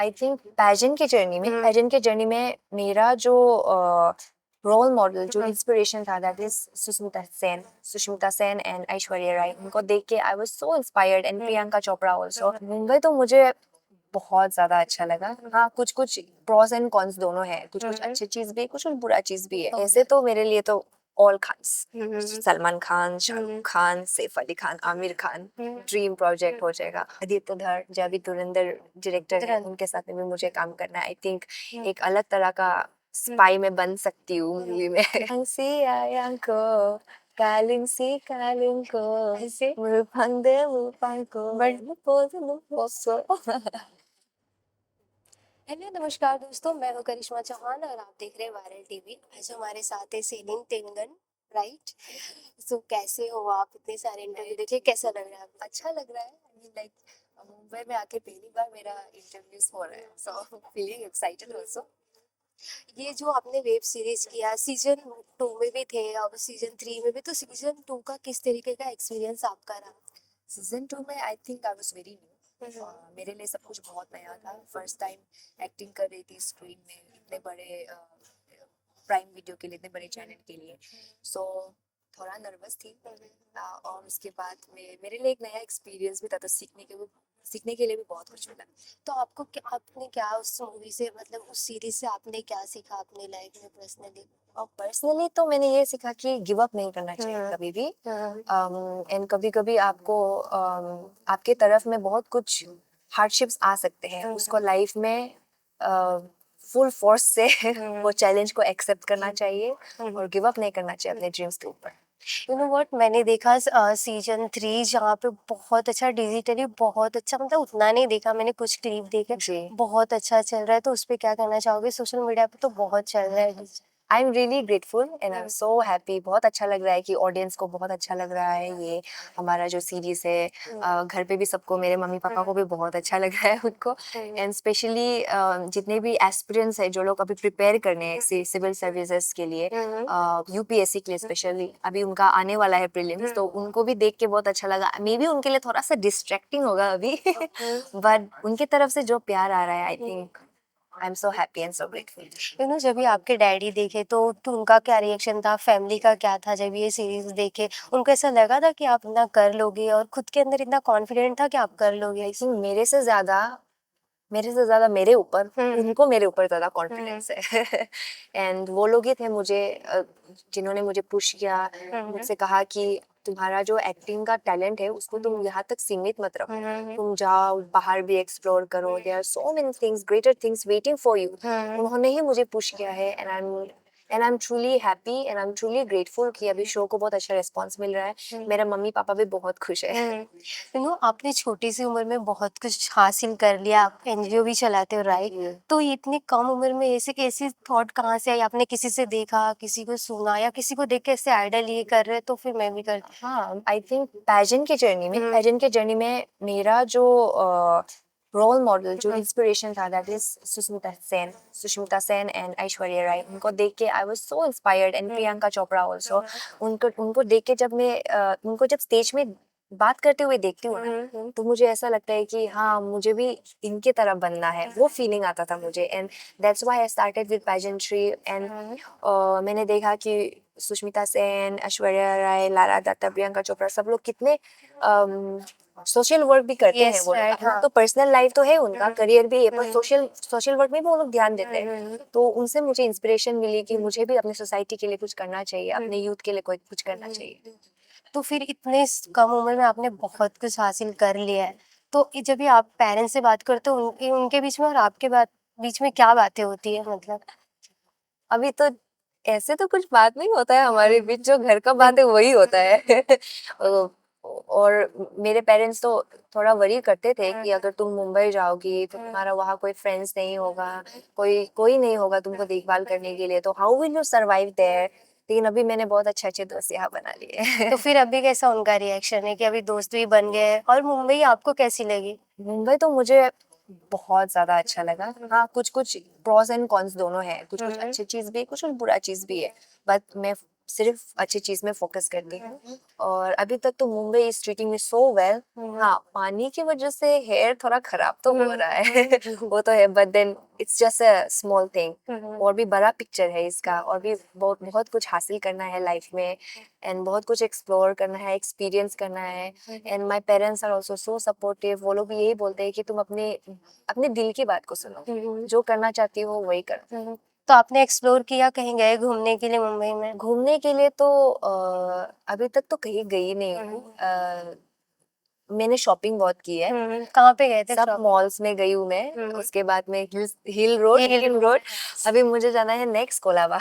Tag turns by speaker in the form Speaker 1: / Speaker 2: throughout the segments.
Speaker 1: आई think pageant के journey में मेरा जो रोल मॉडल जो इंस्पिरेशन था that is Sushmita Sen and Aishwarya Rai. उनको देख के I was so inspired and Priyanka Chopra also. Mumbai तो मुझे बहुत ज्यादा अच्छा लगा। हाँ, कुछ कुछ प्रोस एंड कॉन्स दोनों है, कुछ कुछ अच्छी चीज भी है, कुछ कुछ बुरा चीज भी है। ऐसे तो मेरे लिए तो all Khans, Salman Khan, Shahrukh Khan, Saif Ali Khan, Aamir Khan dream project हो जाएगा। आदित्य धर जो अभी धुरंधर डायरेक्टर है, उनके साथ में भी मुझे काम करना है। आई थिंक एक अलग तरह का स्पाई में बन सकती हूँ मूवी में। हंसी आयांको कालिंग सी कालिंग को मुफंग को
Speaker 2: हेलो नमस्कार दोस्तों, मैं हूँ करिश्मा चौहान और आप देख रहे हैं वायरल टीवी। आज हमारे साथ है सेलिन तेंगन, राइट? सो कैसे हो आप? इतने सारे इंटरव्यू देखे, कैसा लग रहा है आपको?
Speaker 1: अच्छा लग रहा है। आई मीन लाइक मुंबई में आके पहली बार मेरा इंटरव्यूज हो रहा है, सो फीलिंग एक्साइटेड आल्सो।
Speaker 2: ये जो आपने वेब सीरीज किया, सीजन 2 में भी थे और सीजन 3 में भी, तो सीजन 2 का किस तरीके का एक्सपीरियंस आपका रहा?
Speaker 1: सीजन 2 में I think I was very new. मेरे लिए सब कुछ बहुत नया था। फर्स्ट टाइम एक्टिंग कर रही थी स्क्रीन में, इतने बड़े प्राइम वीडियो के लिए, इतने बड़े चैनल के लिए। सो थोड़ा नर्वस थी। और उसके बाद में मेरे लिए एक नया एक्सपीरियंस भी था, तो सीखने के लिए भी बहुत कुछ मिला।
Speaker 2: तो आपने क्या उस मूवी से, मतलब उस सीरीज से आपने क्या सीखा अपनी लाइफ में पर्सनली?
Speaker 1: और पर्सनली तो मैंने ये सीखा कि गिव अप नहीं करना चाहिए कभी भी। एंड कभी कभी आपको आपके तरफ में बहुत कुछ हार्डशिप्स आ सकते हैं, उसको लाइफ में फुल फोर्स से वो चैलेंज को एक्सेप्ट करना चाहिए और गिव अप नहीं करना चाहिए अपने ड्रीम्स के ऊपर।
Speaker 2: यू नो व्हाट, मैंने देखा सीजन 3 जहाँ पे बहुत अच्छा डिजिटली, बहुत अच्छा, मतलब उतना नहीं देखा मैंने, कुछ क्लिप देखे।
Speaker 1: जी,
Speaker 2: बहुत अच्छा चल रहा है, तो उस पे क्या कहना चाहोगे? सोशल मीडिया पे तो बहुत चल रहा है।
Speaker 1: I am really grateful and I am so happy. बहुत अच्छा लग रहा है कि ऑडियंस को बहुत अच्छा लग रहा है ये हमारा जो सीरीज है। घर पे भी सबको, मेरे मम्मी पापा को भी बहुत अच्छा लग रहा है उनको। एंड स्पेशली जितने भी एस्पिरेंट्स है, जो लोग अभी प्रिपेयर करने हैं सिविल सर्विसेज के लिए, यूपीएससी के लिए स्पेशली, अभी उनका आने वाला है प्रीलिम्स, तो उनको भी देख के बहुत अच्छा लगा। मे बी उनके लिए थोड़ा सा डिस्ट्रैक्टिंग होगा अभी बट उनकी तरफ से जो प्यार आ रहा है, I think I am so happy and so grateful.
Speaker 2: You know, जब भी आपके डैडी देखे तो उनका क्या रिएक्शन था, फैमिली का क्या था जब ये सीरीज देखे? उनको ऐसा लगा था कि आप इतना कर लोगे, और खुद के अंदर इतना कॉन्फिडेंट था कि आप कर लोगे?
Speaker 1: आई थिंक मेरे से ज्यादा मेरे ऊपर, उनको मेरे ऊपर ज्यादा कॉन्फिडेंस है। एंड वो लोग ही थे मुझे जिन्होंने मुझे पुश किया, मुझसे कहा कि तुम्हारा जो एक्टिंग का टैलेंट है उसको तुम यहाँ तक सीमित मत रखो, तुम जाओ बाहर भी एक्सप्लोर करो, there are so many things, greater things waiting for you. उन्होंने ही मुझे पुश किया है and I am truly happy and I am truly grateful कि अभी शो को बहुत अच्छा रिस्पॉन्स मिल रहा है। मेरा मम्मी पापा भी बहुत खुश है।
Speaker 2: यू नो, आपने छोटी सी उम्र में बहुत कुछ हासिल कर लिया, आप एनजीओ भी चलाते हो, राइट? तो इतनी कम उम्र में ऐसे कैसी थॉट कहाँ से आई? आपने किसी से देखा, किसी को सुना, या किसी को देख के ऐसे आइडल ये कर रहे तो फिर मैं भी कर?
Speaker 1: हाँ, आई थिंक पैजन के जर्नी में मेरा जो रोल मॉडल जो इंस्पिरेशन था that is Sushmita Sen and Aishwarya Rai. उनको देख के I was so inspired and Priyanka Chopra also. उनको उनको देख के जब मैं उनको जब स्टेज में बात करते हुए देखती हूँ ना, तो मुझे ऐसा लगता है कि हाँ, मुझे भी इनके तरह बनना है। वो फीलिंग आता था मुझे and that's why I started with pageantry. And मैंने देखा कि सुष्मिता सेन, ऐश्वर्या राय, लारा दत्ता, प्रियंका चोपड़ा सब लोग कितने सोशल वर्क भी करते हैं।
Speaker 2: यस,
Speaker 1: वो लोग
Speaker 2: राइट,
Speaker 1: अपना
Speaker 2: हाँ।
Speaker 1: तो पर्सनल लाइफ तो है, उनका करियर भी है, पर सोशल वर्क में भी वो लोग ध्यान देते हैं। तो उनसे मुझे इंस्पिरेशन मिली कि मुझे भी अपने सोसाइटी के लिए कुछ करना चाहिए, अपने यूथ के लिए कोई कुछ करना चाहिए।
Speaker 2: तो फिर इतने कम उम्र में आपने बहुत कुछ हासिल कर लिया है, तो जब भी आप पेरेंट्स से बात करते हो, उनके उनके बीच में और आपके बीच में क्या बातें होती है, मतलब?
Speaker 1: अभी तो ऐसे तो कुछ बात नहीं होता है हमारे बीच, जो घर का बात है वही होता है। और मेरे पेरेंट्स तो थोड़ा वरी करते थे कि अगर तुम मुंबई जाओगी तो तुम्हारा वहाँ कोई फ्रेंड्स नहीं होगा, कोई कोई नहीं होगा तुमको देखभाल करने के लिए, तो how will you survive there. लेकिन अभी मैंने बहुत अच्छे अच्छे दोस्त यहाँ बना लिए।
Speaker 2: तो फिर अभी कैसा उनका रिएक्शन है कि अभी दोस्त भी बन गए हैं? और मुंबई आपको कैसी लगी?
Speaker 1: मुंबई तो मुझे बहुत ज्यादा अच्छा लगा। हाँ, कुछ कुछ प्रोस एंड कॉन्स दोनों है, कुछ कुछ अच्छी चीज भी है, कुछ कुछ बुरा चीज भी है। बट मैं सिर्फ अच्छी चीज में फोकस करती हूँ। और अभी तक तो Mumbai is treating me so well. हाँ, पानी की वजह से हेयर थोड़ा खराब तो हो रहा है वो तो है, but then it's just a small thing. और भी बड़ा पिक्चर है इसका, और भी बहुत बहुत कुछ हासिल करना है लाइफ में, एंड बहुत कुछ एक्सप्लोर करना है, एक्सपीरियंस करना है। And my parents are also so supportive. वो लोग भी यही बोलते हैं कि तुम अपने अपने दिल की बात को सुनो, जो करना चाहती हो वही करो।
Speaker 2: तो आपने एक्सप्लोर किया, कहीं गए घूमने के लिए मुंबई में?
Speaker 1: घूमने के लिए तो अभी तक तो कहीं गई नहीं हूँ। मैंने शॉपिंग बहुत की है,
Speaker 2: कहाँ पे गए थे
Speaker 1: सब
Speaker 2: शॉप?
Speaker 1: मॉल्स में गई हूँ मैं। उसके बाद में हिल रोड, हिल रोड। अभी मुझे जाना है नेक्स्ट कोलाबा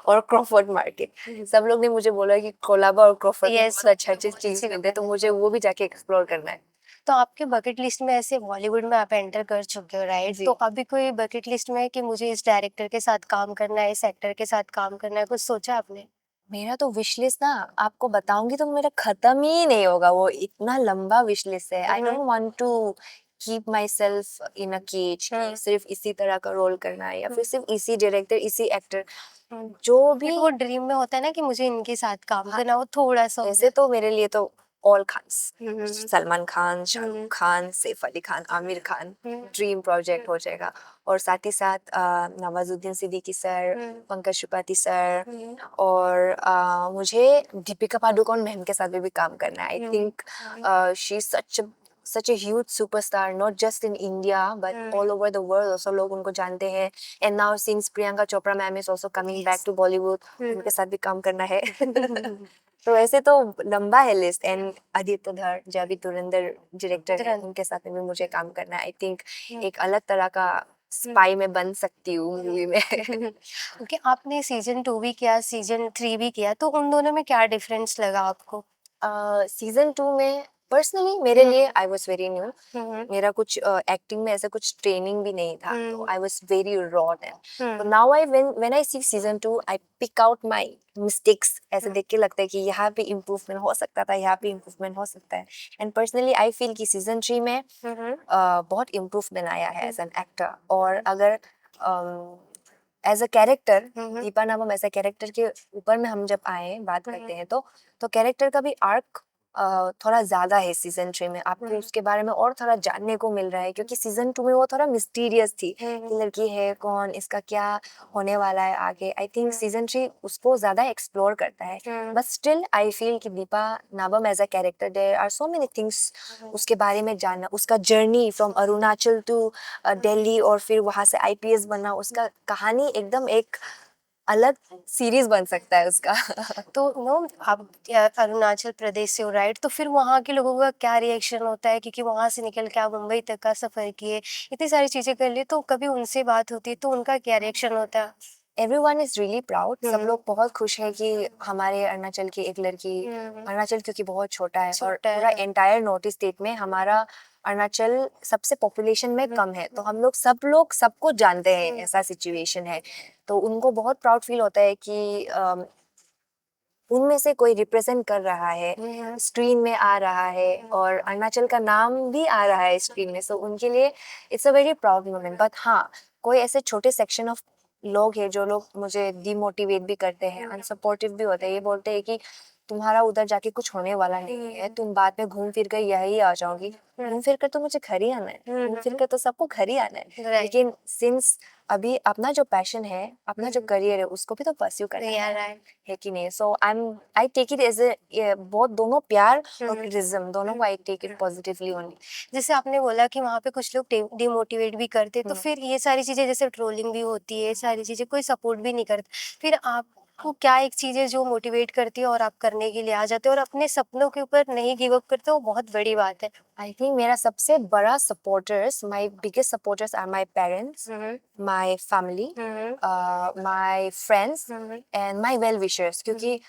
Speaker 1: और क्रॉफर्ड मार्केट। सब लोग ने मुझे बोला कि कोलाबा और क्रॉफर्ड में बहुत अच्छा अच्छी चीज मिलते हैं, तो मुझे वो भी जाके एक्सप्लोर करना है।
Speaker 2: तो आपके बकेट लिस्ट में ऐसे बॉलीवुड में आप एंटर कर चुके हो, राइट? तो अभी कोई बकेट लिस्ट में है कि मुझे इस डायरेक्टर के साथ काम करना है, इस एक्टर के साथ काम करना है, कुछ सोचा आपने?
Speaker 1: मेरा तो विश लिस्ट ना आपको बताऊंगी तो मेरा खत्म ही नहीं होगा, वो इतना लंबा विश लिस्ट है। I don't want to keep myself in a cage, सिर्फ इसी तरह का रोल करना है या फिर सिर्फ इसी डायरेक्टर, इसी एक्टर, जो भी।
Speaker 2: वो ड्रीम में होता है ना कि मुझे इनके साथ काम करना, वो थोड़ा सा
Speaker 1: ऐसे तो मेरे लिए तो all Khans, Salman Khan, Shahrukh Khan, Saif Ali Khan, Aamir Khan dream project हो जाएगा। और साथ ही साथ नवाजुद्दीन सिद्दीकी सर, पंकज त्रिपाठी सर, और मुझे दीपिका पादुकोण मैम के साथ भी काम करना है। I think she is such a huge superstar, not just in India but all over the world also, लोग उनको जानते हैं। And now since Priyanka Chopra ma'am is also coming back to Bollywood, उनके साथ भी काम करना है तो ऐसे तो लंबा है लिस्ट। एंड आदित्य धर जो अभी धुरंधर डायरेक्टर है, उनके साथ भी मुझे काम करना है। आई थिंक एक अलग तरह का स्पाई में बन सकती हूँ मूवी में
Speaker 2: ओके, आपने सीजन 2 भी किया, सीजन 3 भी किया, तो उन दोनों में क्या डिफरेंस लगा आपको?
Speaker 1: सीजन 2 में पर्सनली मेरे लिए आई वॉज वेरी न्यू। मेरा कुछ एक्टिंग में ऐसा कुछ ट्रेनिंग भी नहीं था, तो I was very raw then. तो now I when I see season 2 I pick out my mistakes. ऐसे देख के लगता है कि यहाँ पे इम्प्रूवमेंट हो सकता था, यहाँ पे इम्प्रूवमेंट हो सकता है। एंड पर्सनली आई फील कि सीजन 3 में बहुत इम्प्रूवमेंट आया है एज एन एक्टर। और अगर एज अ कैरेक्टर, दीपा नामम ऐसा कैरेक्टर के ऊपर में हम जब आए बात करते हैं, तो कैरेक्टर का भी आर्क थोड़ा ज्यादा है सीजन 3 में। आपको उसके बारे में और थोड़ा जानने को मिल रहा है, क्योंकि सीजन 2 में वो थोड़ा मिस्टीरियस थी कि लड़की है कौन, इसका क्या होने वाला है आगे। आई थिंक सीजन 3 उसको ज्यादा एक्सप्लोर करता है। बट स्टिल आई फील कि Deepa Nabam as a character there are so many things उसके बारे में जानना। उसका journey from Arunachal to Delhi, और फिर वहां से आईपीएस बनना, उसका कहानी एकदम एक अलग सीरीज बन सकता है उसका
Speaker 2: तो आप अरुणाचल प्रदेश से हो, राइट? तो फिर वहाँ के लोगों का क्या रिएक्शन होता है, क्योंकि वहाँ से निकल के आप मुंबई तक का सफर किए, इतनी सारी चीजें कर लिए, तो कभी उनसे बात होती है तो उनका क्या रिएक्शन होता है?
Speaker 1: Everyone is really proud. सब लोग बहुत खुश है कि हमारे अरुणाचल की एक लड़की, अरुणाचल क्योंकि बहुत छोटा है और पूरा एंटायर नॉर्थ ईस्ट स्टेट में हमारा अरुणाचल सबसे पॉपुलेशन में कम है, तो हम लोग सबको जानते हैं, ऐसा सिचुएशन है। तो उनको बहुत प्राउड फील होता है कि उनमें से कोई रिप्रेजेंट कर रहा है, स्क्रीन में आ रहा है, और अरुणाचल का नाम भी आ रहा है स्क्रीन में। सो उनके लिए it's a very proud moment. But हाँ, कोई ऐसे छोटे सेक्शन ऑफ लोग हैं जो लोग मुझे डिमोटिवेट भी करते हैं, अनसपोर्टिव भी होते हैं। ये बोलते हैं कि तुम्हारा उधर जाके कुछ होने वाला नहीं है, तुम बाद में घूम फिर कर यही आ जाओगी। घूम फिर कर तो मुझे घर ही आना है, घूम फिर कर तो सबको घर ही आना है। लेकिन सिंस अभी अपना जो पैशन है, अपना जो करियर है, उसको भी तो परस्यू करना है कि नहीं। So I take it as a बहुत दोनों प्यार और क्रिटिसिज्म दोनों को I take it positively only.
Speaker 2: जैसे आपने बोला कि वहाँ पे कुछ लोग डिमोटिवेट भी करते, तो फिर ये सारी चीजें, जैसे ट्रोलिंग भी होती है, सारी चीजें कोई सपोर्ट भी नहीं करता, फिर आपको क्या एक चीज है जो मोटिवेट करती है और आप करने के लिए आ जाते हो और अपने सपनों के ऊपर नहीं गिव अप करते, वो बहुत बड़ी बात है।
Speaker 1: आई थिंक मेरा सबसे बड़ा supporters, my biggest supporters are my parents, my family, my friends and my well wishers. क्योंकि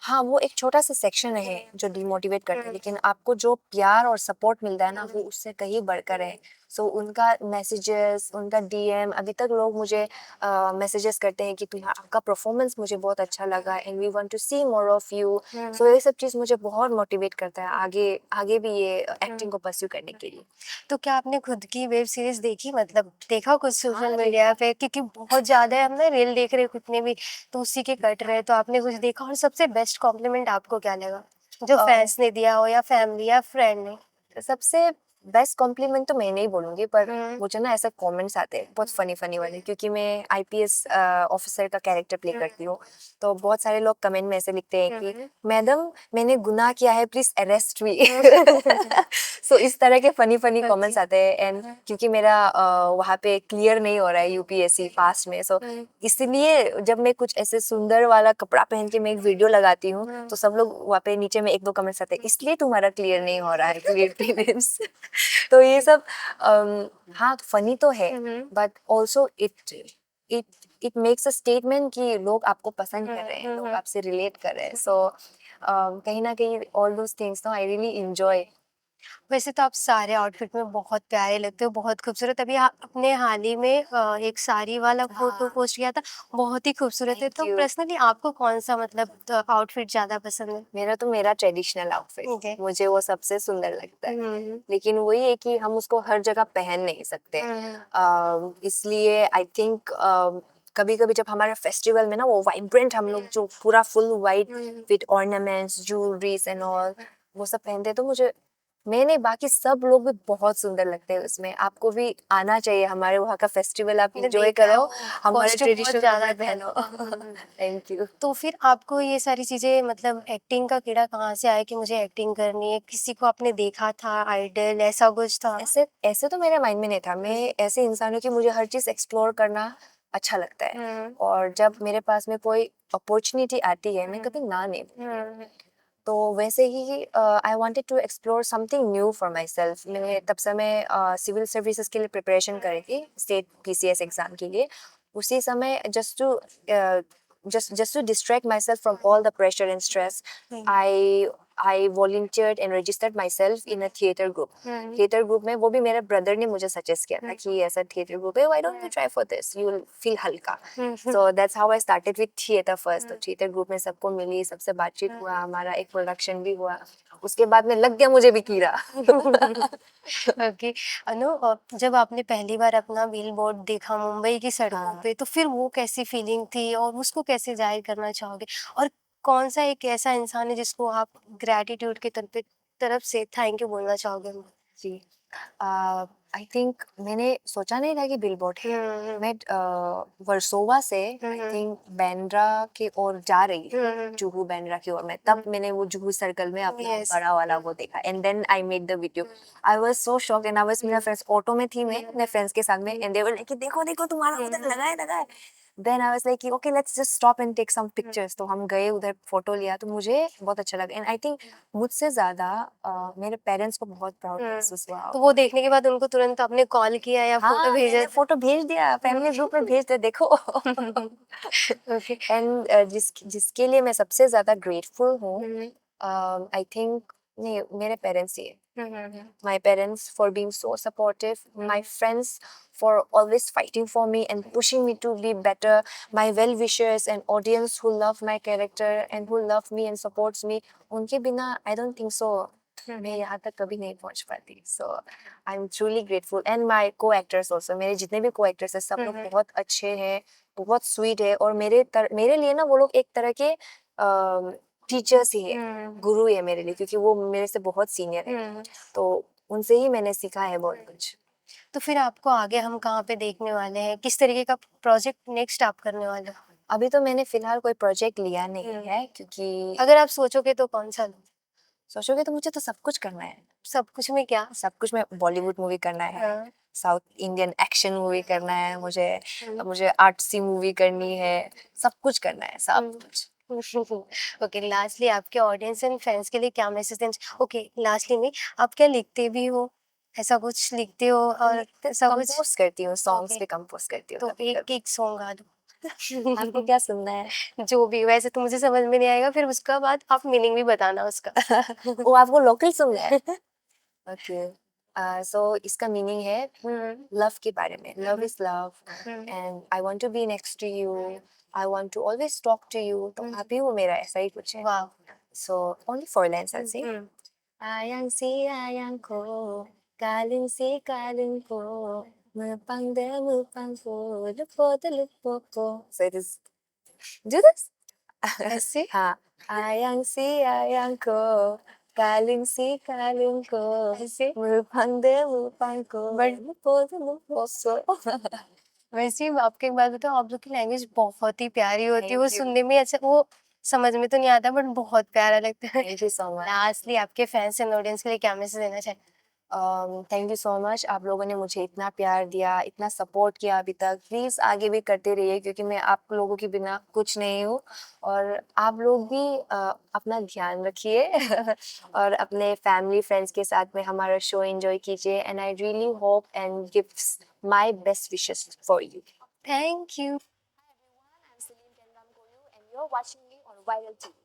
Speaker 1: हाँ, वो एक छोटा सा सेक्शन है जो डिमोटिवेट करता है, लेकिन आपको जो प्यार और सपोर्ट मिलता है ना, वो उससे कहीं बढ़कर है। सो उनका मैसेजेस, उनका डीएम, अभी तक लोग मुझे मैसेजेस करते हैं कि तुम्हारा आपका परफॉर्मेंस मुझे बहुत अच्छा लगा and we want to see more of you. So ये सब चीज़ मुझे बहुत मोटिवेट करता है आगे आगे भी ये एक्टिंग को परस्यू करने के लिए।
Speaker 2: तो क्या आपने खुद की वेब सीरीज देखी, मतलब देखा कुछ सोशल
Speaker 1: हाँ,
Speaker 2: मीडिया पे, क्योंकि बहुत ज्यादा है, हम ना रील देख रहे हैं कितने भी, तो उसी के कट रहे, तो आपने कुछ देखा? और सबसे बेस्ट कॉम्प्लीमेंट आपको क्या लगा, जो फैंस ने दिया हो या फैमिली या फ्रेंड ने?
Speaker 1: सबसे बेस्ट कॉम्प्लीमेंट तो मैं नहीं बोलूंगी, पर
Speaker 2: हम्म,
Speaker 1: मुझे ना ऐसा कमेंट्स आते हैं बहुत फनी फनी वाले, क्योंकि मैं आईपीएस ऑफिसर का कैरेक्टर प्ले करती हूँ। तो बहुत सारे लोग कमेंट में ऐसे लिखते हैं कि मैडम मैंने गुनाह किया है, प्लीज अरेस्ट मी। सो इस तरह के फनी फनी कमेंट्स आते हैं। एंड क्योंकि मेरा वहाँ पे क्लियर नहीं हो रहा है यूपीएससी पास में, सो इसलिए जब मैं कुछ ऐसे सुंदर वाला कपड़ा पहन के मैं एक वीडियो लगाती हूँ तो सब लोग वहाँ पे नीचे में एक दो कमेंट्स आते हैं, इसलिए तुम्हारा क्लियर नहीं हो रहा है क्लियर प्रीलिम्स। तो ये सब हाँ फनी तो है, but also it it it makes a statement कि लोग आपको पसंद कर रहे हैं, लोग आपसे रिलेट कर रहे हैं। सो कहीं ना कहीं all those things no I really enjoy.
Speaker 2: वैसे तो आप सारे आउटफिट में बहुत प्यारे लगते हो, बहुत खूबसूरत। अभी आपने हाल ही में एक साड़ी वाला फोटो पोस्ट किया था, बहुत ही खूबसूरत है।
Speaker 1: थैंक
Speaker 2: तो
Speaker 1: यू।
Speaker 2: पर्सनली आपको कौन सा मतलब आउटफिट ज्यादा पसंद है?
Speaker 1: मेरा ट्रेडिशनल आउटफिट
Speaker 2: ओके।
Speaker 1: मुझे वो सबसे सुंदर लगता है, लेकिन वही है कि हम उसको हर जगह पहन नहीं सकते। इसलिए आई थिंक कभी कभी जब हमारे फेस्टिवल में ना वो वाइब्रेंट हम लोग जो पूरा full white with ornaments jewelleries and all वो सब पहनते हैं, तो मुझे मैंने बाकी सब लोग भी बहुत सुंदर लगते हैं उसमें। आपको भी आना चाहिए हमारे वहाँ का फेस्टिवल, आप
Speaker 2: मैंने
Speaker 1: एंजॉय
Speaker 2: देखा
Speaker 1: करो,
Speaker 2: वो
Speaker 1: हमारे
Speaker 2: कॉस्ट्यूम बहुत
Speaker 1: ट्रेडिशनल
Speaker 2: ज्यादा
Speaker 1: कपड़े
Speaker 2: था।
Speaker 1: पहनो। Thank you.
Speaker 2: तो फिर आपको ये सारी चीजें, मतलब एक्टिंग का कीड़ा कहाँ से आया कि मुझे एक्टिंग करनी है? किसी को आपने देखा था, आइडल ऐसा कुछ था?
Speaker 1: ऐसे ऐसे तो मेरे माइंड में नहीं था। मैं ऐसे इंसान हूँ कि मुझे हर चीज एक्सप्लोर करना अच्छा लगता है, और जब मेरे पास में कोई अपॉर्चुनिटी आती है मैं कभी ना नहीं बोलती। तो वैसे ही I wanted to explore something new for myself. मैं तब समय सिविल सर्विसेज के लिए प्रिपरेशन कर रही थी, स्टेट पीसीएस एग्जाम के लिए। उसी समय just to distract myself from all the pressure and stress, I I volunteered and registered myself in a theater group. Theatre group में वो भी मेरे ब्रदर ने मुझे सजेस्ट किया था कि ऐसा थिएटर ग्रुप है, why don't you try for this, you will feel हल्का। So that's how I started with theatre first. तो थिएटर ग्रुप में सबको मिली, सबसे बातचीत हुआ, हमारा एक प्रोडक्शन भी हुआ। उसके बाद में लग गया मुझे भी कीड़ा।
Speaker 2: ओके। अनु, जब आपने पहली बार अपना बिल बोर्ड देखा मुंबई की सड़कों
Speaker 1: हाँ।
Speaker 2: पे, तो फिर वो कैसी फीलिंग थी और उसको कैसे जाहिर करना चाहोगे? और कौन सा एक ऐसा इंसान है जिसको आप ग्रैटिट्यूड के तरफ से थैंक यू बोलना चाहोगे?
Speaker 1: जी, आई थिंक मैंने सोचा नहीं था कि बिलबोर्ड है। मैं वर्सोवा से आई थिंक बांद्रा की ओर जा रही थी, जुहू बांद्रा की ओर में, तब मैंने वो जुहू सर्कल में अपना
Speaker 2: Yes.
Speaker 1: बड़ा वाला वो देखा and then I made the video. I was so shocked and I was, मेरा फ्रेंड्स ऑटो में थी, मैं अपने फ्रेंड्स के साथ में, एंड दे वर लाइक देखो देखो तुम्हारा उधर लगा है। Then I was like okay let's just stop and take some pictures. तो हम गए उधर, फोटो लिया, तो मुझे बहुत अच्छा लगा। एंड आई थिंक मुझसे ज्यादा मेरे पेरेंट्स को बहुत प्राउड महसूस हुआ।
Speaker 2: तो वो देखने के बाद उनको तुरंत आपने कॉल किया या फोटो
Speaker 1: हाँ,
Speaker 2: भेजा?
Speaker 1: मैंने फोटो भेज दिया, फैमिली ग्रुप में भेज दिया, देखो।
Speaker 2: ओके।
Speaker 1: एंड जिसके लिए मैं सबसे ज्यादा ग्रेटफुल हूँ, आई थिंक नहीं, मेरे पेरेंट्स ही है। My parents for being so supportive, my friends for always fighting for me and pushing me to be better, my well-wishers and audience who love my character and who love me and supports me. उनके बिना I don't think so मैं यहाँ तक कभी नहीं पहुँच पाती। So I'm truly grateful and my co-actors also, मेरे जितने भी co-actors हैं सब लोग बहुत अच्छे हैं, बहुत स्वीट है, और मेरे लिए ना वो लोग एक तरह के टीचर्स ही है, गुरु है मेरे लिए, क्योंकि वो मेरे से बहुत सीनियर है। तो उनसे ही मैंने सीखा है बहुत कुछ।
Speaker 2: तो फिर आपको आगे हम कहाँ पे देखने वाले हैं? किस तरीके का प्रोजेक्ट नेक्स्ट आप करने वाले हो?
Speaker 1: अभी तो मैंने फिलहाल कोई प्रोजेक्ट लिया नहीं है, क्योंकि
Speaker 2: अगर आप सोचोगे तो कौन सा लो?
Speaker 1: सोचोगे तो मुझे तो सब कुछ करना है।
Speaker 2: सब कुछ में क्या?
Speaker 1: सब कुछ में बॉलीवुड मूवी करना है, साउथ इंडियन एक्शन मूवी करना है, मुझे मुझे आर्टसी मूवी करनी है, सब कुछ करना है, सब कुछ।
Speaker 2: ओके, लास्टली आपके ऑडियंस एंड फैंस के लिए क्या मैसेज देना? ओके, लास्टली में आप क्या लिखते भी हो? ऐसा कुछ लिखते हो और ऐसा कुछ?
Speaker 1: कंपोज करती हूँ, सॉन्ग्स
Speaker 2: ओके,
Speaker 1: भी कंपोज करती हूँ
Speaker 2: तो
Speaker 1: कभी
Speaker 2: एक
Speaker 1: कभी।
Speaker 2: एक सॉन्ग गा दो।
Speaker 1: आपको क्या सुनना है?
Speaker 2: जो भी, वैसे तो मुझे समझ में नहीं आएगा, फिर उसका बाद आप मीनिंग भी बताना उसका।
Speaker 1: वो आपको लोकल सुनना है? ओके, So इसका मीनिंग है लव के बारे में. Love is love and I want to be next to you. I want to always talk to you. तो आप ही हो मेरा, ऐसा ही कुछ है.
Speaker 2: वाह.
Speaker 1: So only 4 lines I'll say. Ayang si ayang ko, kalin si kalin ko, mupang de mupang ko, lupo de lupo ko. So it is. Do this.
Speaker 2: ऐसे
Speaker 1: हाँ. Ayang si ayang ko, kalin si kalin ko,
Speaker 2: ऐसे
Speaker 1: mupang de mupang ko,
Speaker 2: But-
Speaker 1: lupo de lupo ko.
Speaker 2: वैसे ही आपके एक बात बताओ, आप लोग की लैंग्वेज बहुत ही प्यारी होती है.
Speaker 1: Thank
Speaker 2: वो
Speaker 1: you.
Speaker 2: सुनने में अच्छा, वो समझ में तो नहीं आता बट बहुत प्यारा लगता है.
Speaker 1: Thank you so much.
Speaker 2: Lastly आपके फैंस एंड ऑडियंस के लिए क्या मैसेज देना चाहिए?
Speaker 1: Thank you so much. आप लोगों ने मुझे इतना प्यार दिया, इतना सपोर्ट किया अभी तक. प्लीज़ आगे भी करते रहिए क्योंकि मैं आप लोगों के बिना कुछ नहीं हूँ. और आप लोग भी अपना ध्यान रखिए और अपने फैमिली फ्रेंड्स के साथ में हमारा शो एंजॉय कीजिए. And I really hope and gives my best wishes for you.
Speaker 2: Thank you.
Speaker 1: Hi everyone, I'm Celine Kenram Koyu and you're watching me on Viral TV.